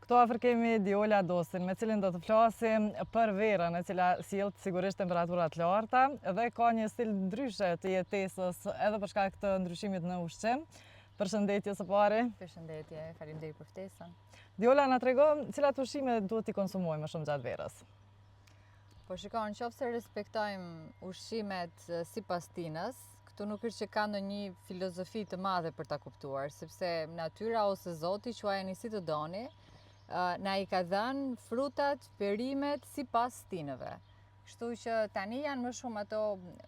Këto afër kemi Diola Dosin, me cilin do të flasim për verën e cila sjell sigurisht temperaturat larta dhe ka një stil ndryshe të jetesës edhe për shkak të ndryshimit në ushqim. Përshëndetje së pari. Përshëndetje, faleminderit për ftesën. Diola, na tregon cilat ushqime duhet t'i konsumojmë më shumë gjatë verës? Po shikoj, nëse respektojmë ushqimet sipas tinës, këtu nuk është që ka ndonjë filozofi të madhe për ta kuptuar, sepse natyra ose Zoti, quajeni si të doni, na i ka dhënë frutat, perimet sipas tinëve. Kështu që tani janë më shumë ato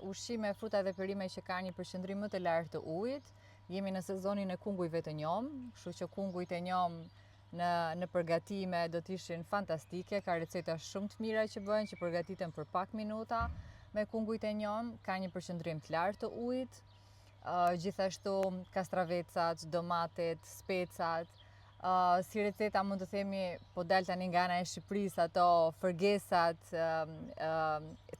ushqime, fruta dhe perime që kanë një përqendrim më të lartë të ujit. Jemi në sezonin e kungujve të njom, kështu që kungujt e njom në përgatime do të ishin fantastike, ka receta shumë të mira që bëhen, që përgatiten për pak minuta me kungujt e njom, ka një përqendrim të lartë të ujit, gjithashtu kastravecat, domatet, specat, si receta mund të themi, po dal tani nga ana e Shqipërisë, ato fergesat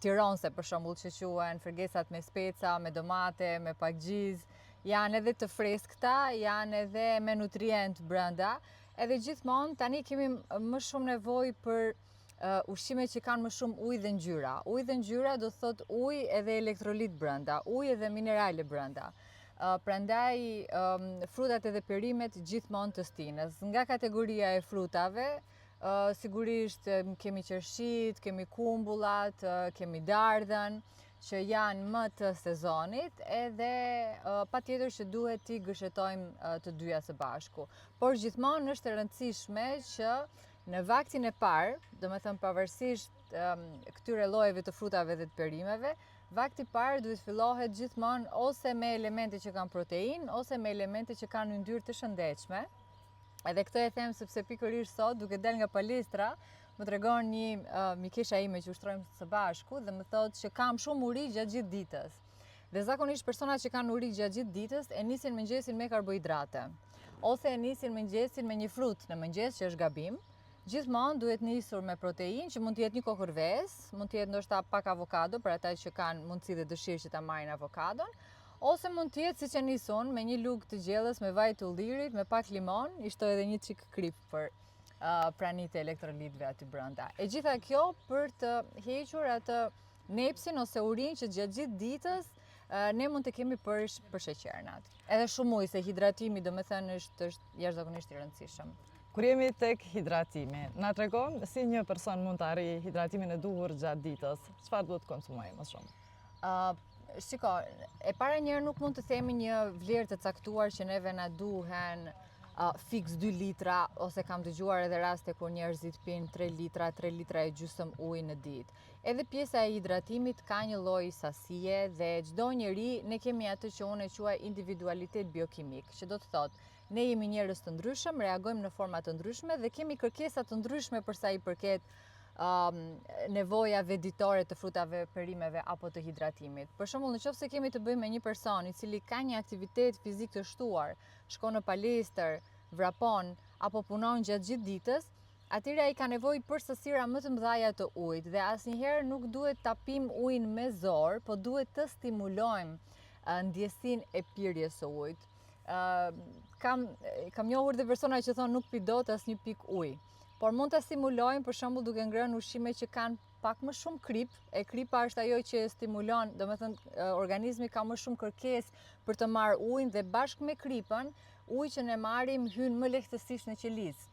tironse për shembull, që quhen fergesat me speca, me domate, me pak gjiz, janë edhe të freskëta, janë edhe me nutrient brenda, edhe gjithmonë tani kemi më shumë nevojë për ushqime që kanë më shumë ujë dhe ngjyra. Ujë dhe ngjyra do thot ujë edhe elektrolit brenda, ujë edhe minerale brenda. Prandaj frutat edhe perimet gjithmonë të stinës. Nga kategoria e frutave, sigurisht kemi qershit, kemi kumbullat, kemi dardhën, që janë më të sezonit, edhe patjetër që duhet t'i gëshetojmë të dyja së bashku. Por gjithmonë është e rëndësishme që në vaktin e parë, domethënë pavarësisht këtyre llojeve të frutave dhe të perimeve, vakti i parë duhet fillohet gjithmonë ose me elemente që kanë protein, ose me elemente që kanë yndyrë të shëndetshme. Edhe këtë e them sepse pikërisht sot, duke dalë nga palestra, më tregon një mikesha ime që ushtrojmë së bashku dhe më thotë që kam shumë uri gjatë gjithë ditës. Dhe zakonisht personat që kanë uri gjatë gjithë ditës e nisin mëngjesin me karbohidrate, ose e nisin mëngjesin me një frutë në mëngjes, që është gabim. Gjithmonë duhet nisur me protein, që mund të jetë një kokërves, mund të jetë ndoshta pak avokado për ata që kanë mundësi dhe dëshirë që ta marrin avokadon, ose mund të jetë siç e nisun me një lugë të gjellës me vaj të ullirit, me pak limon, i shtoj edhe një çik krip për pranitë e elektrolitëve aty brenda. E gjitha kjo për të hequr atë nepsin ose urinë që gjatë gjithë ditës ne mund të kemi për sheqernat. Edhe shumë ujë, se hidratimi domethënë është jashtëzakonisht i rëndësishëm. Kur jemi tek hidratimi, na tregon si një person mund të arrijë hidratimin e duhur gjatë ditës? Çfarë duhet të konsumojë më shumë? Shiko, e para njëherë nuk mund të themi një vlerë të caktuar që neve na duhen fiks 2 litra, ose kam dëgjuar edhe raste kur njerëzit pinë 3 litra e gjysmë ujë në ditë. Edhe pjesa e hidratimit ka një lloj sasie dhe çdo njeri ne kemi atë që unë e quaj individualitet biokimik, që do të thotë ne jemi njerëz të ndryshëm, reagojmë në forma të ndryshme dhe kemi kërkesa të ndryshme për sa i përket nevojave ditore të frutave, perimeve apo të hidratimit. Për shembull, nëse kemi të bëjmë me një person i cili ka një aktivitet fizik të shtuar, shkon në palestër, vrapon apo punon gjatë gjithë ditës, atëherë ai ka nevojë për sasira më të mëdha të ujit dhe asnjëherë nuk duhet ta pim ujin me zor, po duhet të stimulojmë ndjesinë e pirjes së ujit. Kam njohur dhe persona që thonë nuk pi dot asnjë pik ujë. Por mund ta stimulojmë për shembull duke ngrënë ushqime që kanë pak më shumë krip. E kripa është ajo që stimulon, domethënë organizmi ka më shumë kërkesë për të marrë ujin dhe bashkë me kripën, uji që ne marrim hyn më lehtësisht në qelizë.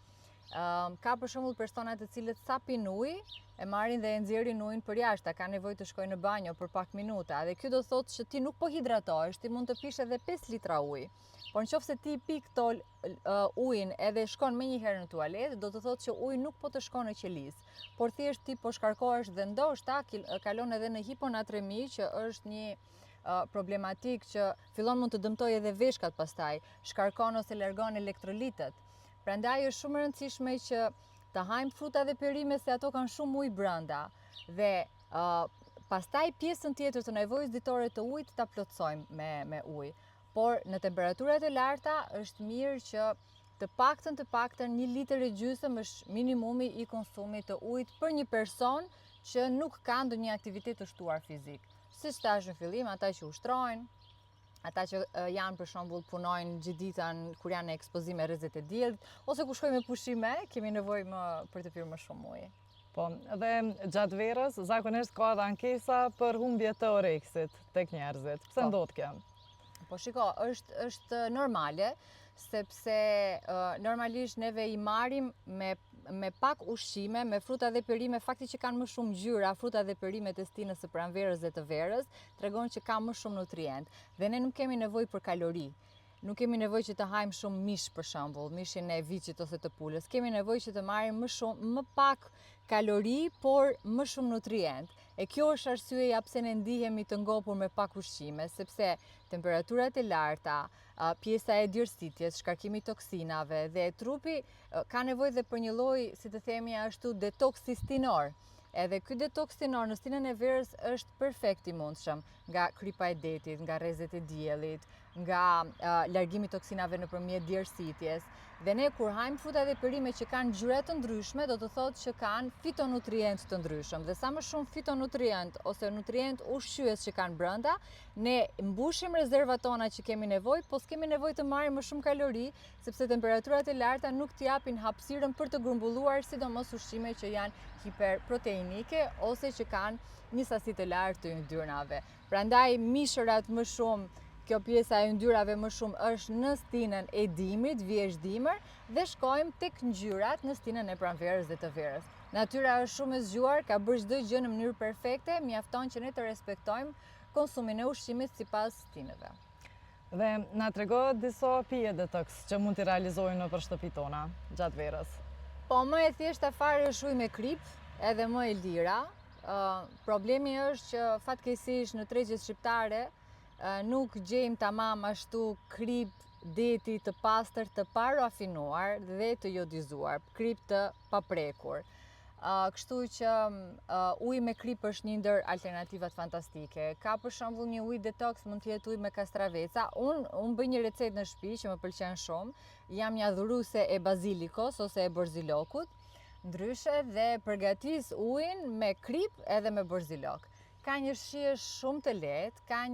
Ka për shembull persona të cilët sa pinë ujë, e marrin dhe e nxjerrin ujin për jashtë, ka nevojë të shkojnë në banjo për pak minuta. Dhe kjo do thotë që ti nuk po hidratohesh, ti mund të pish edhe 5 litra ujë. Por nëse ti pi këto ujin edhe shkon menjëherë në tualet, do të thotë që uji nuk po të shkon në qelizë, por thjesht ti po shkarkohesh dhe ndoshta kalon edhe në hiponatremi, që është një problematik që fillon mund të dëmtojë edhe veshkat pastaj, shkarkon ose largon elektrolitët. Prandaj është shumë e rëndësishme që të hajmë fruta dhe perime, se ato kanë shumë ujë brenda dhe pastaj pjesën tjetër të nevojës ditore të ujit ta plotësojmë me ujë. Por në temperaturat e larta është mirë që të paktën 1,5 litër është minimumi i konsumit të ujit për një person që nuk ka ndonjë aktivitet të shtuar fizik. Siç thash në fillim, ata që ushtrojnë, ata që janë për shembull punojnë gjithë ditën kur janë në ekspozime rrezet e diellit, ose ku shkojmë me pushime, kemi nevojë për të pirë më shumë ujë. Po, dhe gjatë verës, zakonisht ka dhe ankesa për humbje të oreksit tek njerëzit. Pse ndodh kjo? Po shiko, është normale, sepse normalisht neve i marrim me pak ushqime, me fruta dhe perime, fakti që kanë më shumë ngjyra, fruta dhe perimet e stinës së pranverës dhe të verës, tregon që ka më shumë nutrient. Dhe ne nuk kemi nevojë për kalori. Nuk kemi nevojë që të hajmë shumë mish për shembull, mishin e viçit ose të pulës. Kemi nevojë që të marrim më pak kalori, por më shumë nutrient. E kjo është arsyeja pse ne ndihemi të ngopur me pak ushqime, sepse temperaturat e larta, pjesa e djersitjes, shkarkimi toksinave dhe trupi ka nevojë dhe për një lloj, si të themi ashtu, detoksi stinor. Edhe ky detoks stinor në stinën e verës është perfekt i mundshëm nga krypa e detit, nga rrezet e diellit, nga largimi toksinave nëpërmjet djersitjes. Dhe ne kur hajmë fruta dhe perime që kanë ngjyra të ndryshme, do të thotë që kanë fitonutrient të ndryshëm. Dhe sa më shumë fitonutrient ose nutrient ushqyes që kanë brenda, ne mbushim rezervat tona që kemi nevojë, po s'kemi nevojë të marrim më shumë kalori, sepse temperaturat e larta nuk t'japin hapësirën për të grumbulluar sidomos ushqime që janë hiperproteinike ose që kanë një sasi të lartë të yndyrnave. Prandaj mishërat më shumë, kjo pjesa e yndyrave më shumë është në stinën e dimrit, vjesht dimër, dhe shkojmë tek ngjyrat në stinën e pranverës dhe të verës. Natyra është shumë e zgjuar, ka bërë çdo gjë në mënyrë perfekte, mjafton që ne të respektojmë konsumin e ushqimit sipas stinëve. Dhe na trego disa pije detoks që mund t'i realizojnë nëpër shtëpitë tona gjatë verës. Po më e thjeshta fare është ujë me krip, edhe më e lira. Problemi është që fatkeqësisht në tregjet shqiptare nuk gjejmë tamam ashtu krip deti të pastër, të parafinuar dhe të jodizuar, krip të paprekur. Kështu që uji me krip është një ndër alternativat fantastike. Ka për shembull një ujë detoks, mund të jetë ujë me kastraveca. Unë bëj një recetë në shtëpi që më pëlqen shumë. Jam një adhuruese e bazilikos ose e borzilokut, ndryshe dhe përgatis ujin me krip edhe me borzilok. Ka një shije shumë të lehtë, ka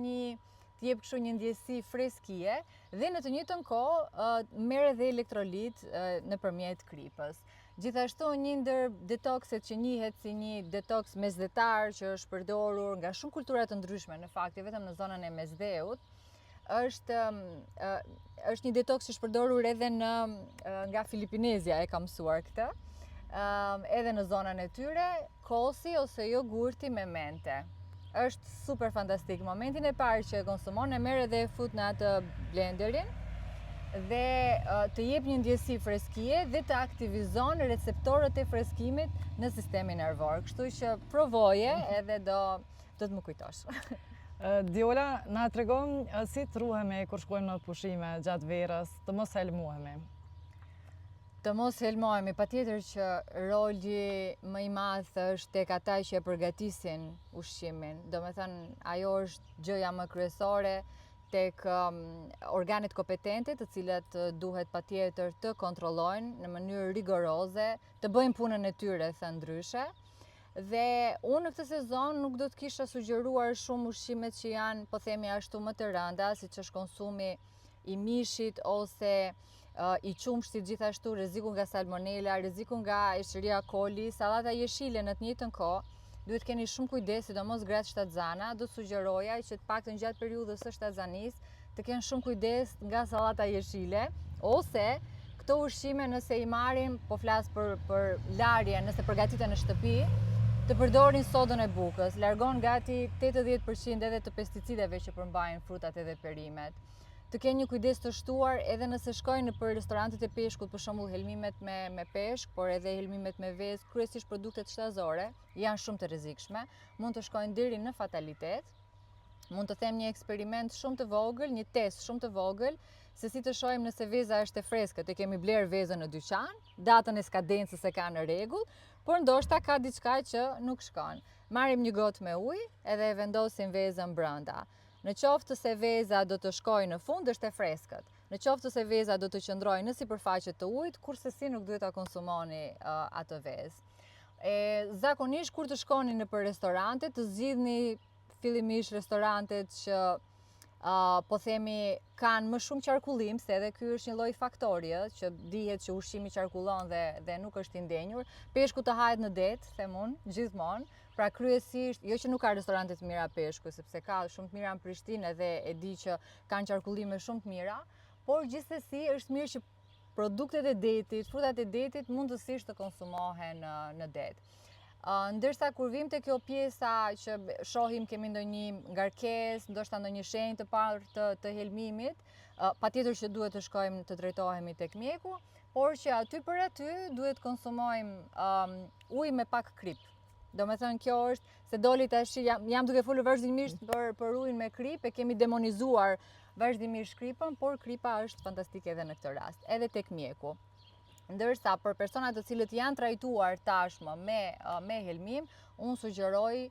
t'jep kështu një ndjesi freskie dhe në të njëjtën kohë merr edhe elektrolit nëpërmjet kripës. Gjithashtu një ndër detokset që njihet si një detoks mesdhetar që është përdorur nga shumë kultura të ndryshme, në fakt vetëm në zonën e Mesdheut, është një detoks që është përdorur edhe nga Filipinezja, e kam mësuar këtë, edhe në zonën e tyre, kosi ose jogurti me mente. Është super fantastik. Momentin e parë që e konsumon, e merr edhe e fut në atë blenderin dhe të jep një ndjesi freskie dhe të aktivizon receptorët e freskimit në sistemin nervor. Kështu që provoje edhe do të më kujtosh. Diola, na tregon si të ruhemi kur shkojmë në pushime gjatë verës, të mos helmuhemi. Të mos helmohemi, patjetër që roli më i madh është tek ata që e përgatisin ushqimin. Domethënë, ajo është gjëja më kryesore tek organet kompetente, të cilat duhet patjetër të kontrollojnë në mënyrë rigoroze, të bëjnë punën e tyre thëndryshe. Dhe unë në këtë sezon nuk do të kisha sugjeruar shumë ushqimet që janë, po themi ashtu, më të rënda, siç është konsumi i mishit ose i qumshtit, gjithashtu rreziku nga salmonela, rreziku nga Escherichia coli, sallata jeshile në të njëjtën kohë. Duhet keni shumë kujdes, sidomos gratë shtatzana. Do të sugjeroja që të paktën gjatë periudhës së shtatzanisë të kenë shumë kujdes nga sallata jeshile, ose këto ushqime nëse i marrin, po flas për larje, nëse përgatiten në shtëpi, të përdorin sodën e bukës, largon gati 80% edhe të pesticideve që përmbajnë frutat edhe perimet. Të kenë një kujdes të shtuar edhe nëse shkojnë për restorantet e peshkut, për shembull helmimet me peshk, por edhe helmimet me vezë, kryesisht produktet shtazore, janë shumë të rrezikshme, mund të shkojnë deri në fatalitet. Mund të them një eksperiment shumë të vogël, një test shumë të vogël, se si të shohim nëse veza është e freskët. E kemi bler vezën në dyqan, datën e skadencës e ka në rregull, por ndoshta ka diçka që nuk shkon. Marrim një gotë me ujë edhe e vendosim vezën brenda. Në qoftë se veza do të shkojë në fund, është e freskët. Në qoftë se veza do të qëndrojë në sipërfaqe të ujit, kurse si nuk duhet ta konsumoni atë vezë. Zakonisht kur të shkoni në për restorante, të zgjidhni fillimisht restorantet që po themi kanë më shumë qarkullim, se edhe ky është një lloj faktorie që dihet që ushqimi qarkullon dhe nuk është i ndenjur. Peshku të hahet në det, them unë, gjithmonë. Pra kryesisht, jo që nuk ka restorante të mira peshku, sepse ka shumë të mira në Prishtinë dhe e di që kanë qarkullime shumë të mira, por gjithsesi është mirë që produktet e detit, frutat e detit mundësisht të konsumohen në det. Ndërsa kur vim te kjo pjesa që shohim kemi ndonjë ngarkesë, ndoshta ndonjë shenjë të parë të helmimit, patjetër që duhet të shkojmë të drejtohemi tek mjeku, por që aty për aty duhet konsumojmë ujë me pak krip. Do me thënë kjo është, se doli tash jam duke folur vazhdimisht për ujin me krip, e kemi demonizuar vazhdimisht kripën, por kripa është fantastike edhe në këtë rast, edhe tek mjeku. Ndërsa për personat të cilët janë trajtuar tashmë me helmim, unë sugjeroj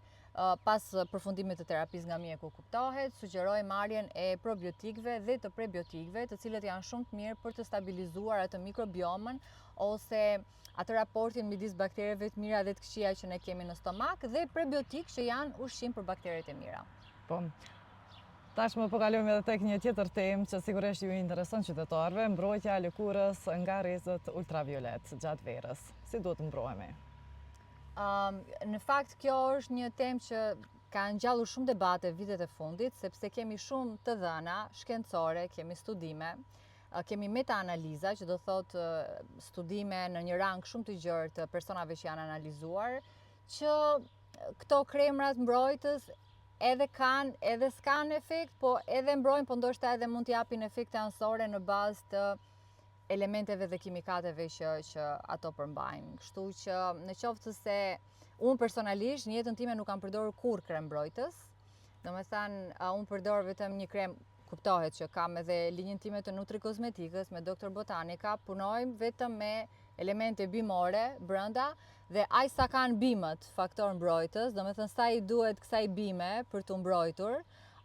pas përfundimit të terapisë nga mjeku kuptohet, sugjeroj marrjen e probiotikëve dhe të prebiotikëve, të cilët janë shumë të mirë për të stabilizuar atë mikrobiomën ose atë raportin midis baktereve të mira dhe të këqija që ne kemi në stomak dhe prebiotik që janë ushqim për bakteret e mira. Po. Tashmë po kalojmë edhe tek një tjetër temë që sigurisht ju intereson qytetarëve, mbrojtja e lëkurës nga rrezet ultraviolet gjatë verës. Si duhet të mbrohemi? Në fakt kjo është një temë që ka ngjallur shumë debate vitet e fundit, sepse kemi shumë të dhëna shkencore, kemi studime, kemi meta-analiza, që do thotë studime në një rang shumë të gjerë të personave që janë analizuar, që këto kremrat mbrojtës edhe kanë, edhe s'kan efekt, po edhe mbrojnë, po ndoshta edhe mund t'japin efekte anësore në bazë të elementeve dhe kimikateve që ato përmbajnë. Kështu që në qoftë se unë personalisht në jetën time nuk kam përdorur kurrë krem mbrojtës. Domethënë unë përdor vetëm një krem, kuptohet që kam edhe linjën time të nutrikozmetikës me Dr. Botanica, punojmë vetëm me elemente bimore brenda dhe aq sa kanë bimët faktor mbrojtës, domethënë sa i duhet kësaj bime për të mbrojtur,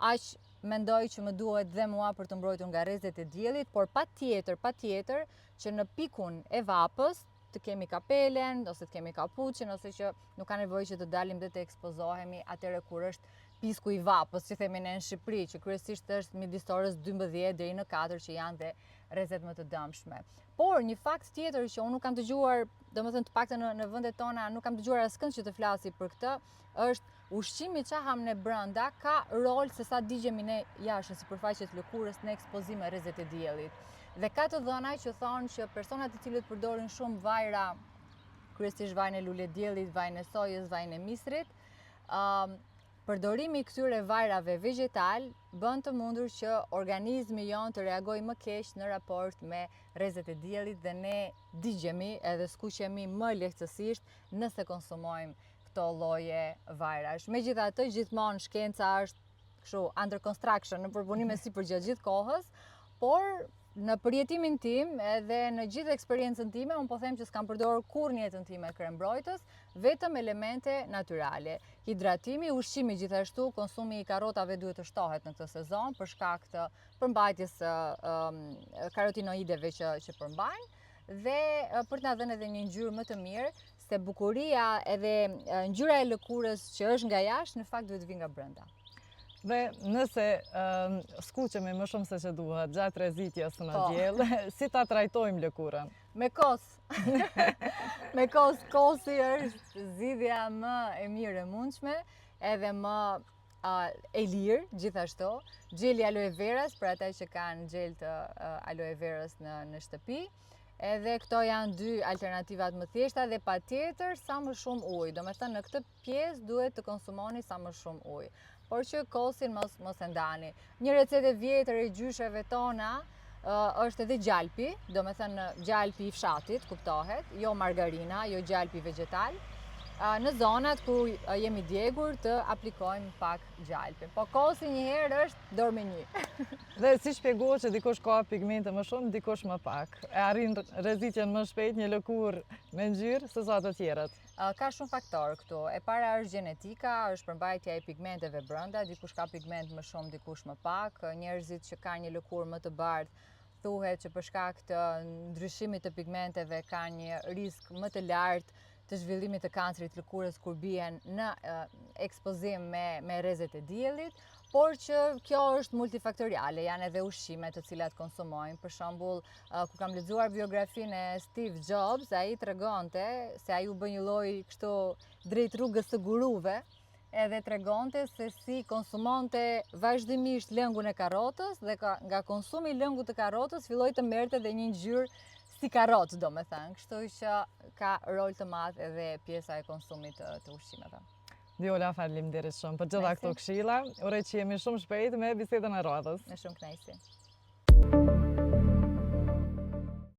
aq mendoj që më duhet dhe mua për të mbrojtur nga rrezet e diellit, por patjetër që në pikun e vapës të kemi kapelen, ose të kemi kapuçin, ose që nuk ka nevojë që të dalim dhe të ekspozohemi atëherë kur është pisku i vapës, që themi ne në Shqipëri, që kryesisht është midis orës 12 deri në 4 që janë dhe rrezet më të dëmshme. Por një fakt tjetër që unë nuk kam dëgjuar, domethënë të paktën në vendet tona nuk kam dëgjuar askënd që të flasi për këtë, është ushqimi që ham ne brenda ka rol se sa digjemi ne jashtë në sipërfaqe të lëkurës në ekspozim me rrezet e diellit. Dhe ka të dhëna që thonë që personat të cilët përdorin shumë vajra, kryesisht vajin e lulediellit, vajin e sojës, vajin e misrit, përdorimi i këtyre vajrave vegetal bën të mundur që organizmi jon të reagojë më keq në raport me rrezet e diellit dhe ne digjemi edhe skuqemi më lehtësisht nëse konsumojmë këto lloje vajrash. Megjithatë, gjithmonë shkenca është kështu under construction, në përpunime sipërgjatë gjithë kohës, por në përjetimin tim edhe në gjithë eksperiencën time, unë po them që s'kam përdorur kurrë në jetën time krem mbrojtës, vetëm elemente natyrale. Hidratimi, ushqimi gjithashtu, konsumi i karrotave duhet të shtohet në këtë sezon për shkak të përmbajtjes së karotinoideve që përmbajnë dhe për t'na dhënë edhe një ngjyrë më të mirë, se bukuria edhe ngjyra e lëkurës që është nga jashtë në fakt duhet të vijë nga brenda. Dhe nëse skuqemi më shumë se që duhet gjatë rrezitjes në diell, si ta trajtojmë lëkurën? Me kos. Me kos, kosi është zgjidhja më e mirë e mundshme, edhe më e lirë gjithashtu. Gjeli aloe veras, për ata që kanë gjel të aloe veras në shtëpi. Edhe këto janë dy alternativat më thjeshta dhe patjetër sa më shumë ujë. Domethënë në këtë pjesë duhet të konsumoni sa më shumë ujë. Por që kosin mos e ndani. Një recetë e vjetër e gjysheve tona është edhe gjalpi, domethënë gjalpi i fshatit, kuptohet, jo margarina, jo gjalpi vegetal. Në zonat ku jemi djegur të aplikojmë pak gjalpi. Po kosi njëherë është dorë me një. Dhe si shpjegohet që dikush ka pigmente më shumë, dikush më pak? E arrin rrezitjen më shpejt një lëkurë me ngjyrë se sa të tjerët? Ka shumë faktorë këtu. E para është gjenetika, është përmbajtja e pigmenteve brenda, dikush ka pigment më shumë, dikush më pak. Njerëzit që kanë një lëkurë më të bardhë thuhet që për shkak të ndryshimit të pigmenteve kanë një risk më të lartë të zhvillimit të kancerit lëkurës kur bien në ekspozim me rrezet e diellit, por që kjo është multifaktoriale, janë edhe ushqime të cilat konsumojnë. Për shembull, kur kam lexuar biografinë e Steve Jobs, ai tregonte se ai u bë një lloj kështu drejt rrugës së guruve, edhe tregonte se si konsumonte vazhdimisht lëngun e karrotës dhe nga konsumi i lëngut të karrotës filloi të merrte edhe një ngjyrë si karrotë, domethënë. Kështu që ka rol të madh edhe pjesa e konsumit të ushqimeve. Viola, faleminderit shumë për gjitha këto këshilla. Uroj që jemi shumë shpejt me bisedën e radhës. Me shumë kënaqësi.